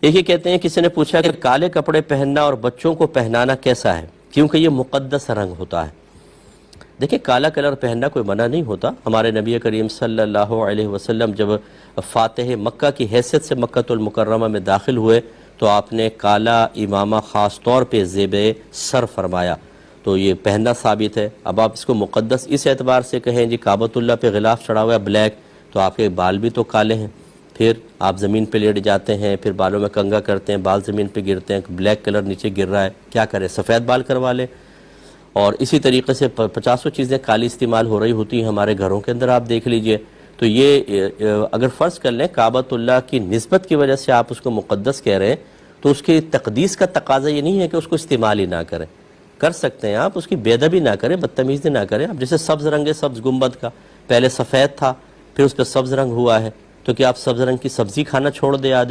ایک یہ کہتے ہیں کسی نے پوچھا کہ کالے کپڑے پہننا اور بچوں کو پہنانا کیسا ہے، کیونکہ یہ مقدس رنگ ہوتا ہے۔ دیکھیں کالا کلر پہننا کوئی منع نہیں ہوتا، ہمارے نبی کریم صلی اللہ علیہ وسلم جب فاتح مکہ کی حیثیت سے مکہ المکرمہ میں داخل ہوئے تو آپ نے کالا امامہ خاص طور پہ زیب سر فرمایا، تو یہ پہننا ثابت ہے۔ اب آپ اس کو مقدس اس اعتبار سے کہیں جی کعبۃ اللہ پہ غلاف چڑھا ہوا ہے بلیک، تو آپ کے بال بھی تو کالے ہیں، پھر آپ زمین پہ لیٹ جاتے ہیں، پھر بالوں میں کنگھا کرتے ہیں، بال زمین پہ گرتے ہیں، بلیک کلر نیچے گر رہا ہے، کیا کریں سفید بال کروا لیں۔ اور اسی طریقے سے 50 چیزیں کالی استعمال ہو رہی ہوتی ہیں ہمارے گھروں کے اندر، آپ دیکھ لیجئے۔ تو یہ اگر فرض کر لیں کعبۃ اللہ کی نسبت کی وجہ سے آپ اس کو مقدس کہہ رہے ہیں، تو اس کی تقدیس کا تقاضا یہ نہیں ہے کہ اس کو استعمال ہی نہ کریں، کر سکتے ہیں آپ، اس کی بے ادبی نہ کریں، بدتمیزی نہ کریں۔ اب جیسے سبز رنگ ہے سبز گنبد کا، پہلے سفید تھا پھر اس پہ سبز رنگ ہوا ہے، تو کیا آپ سبز رنگ کی سبزی کھانا چھوڑ دے آدمی؟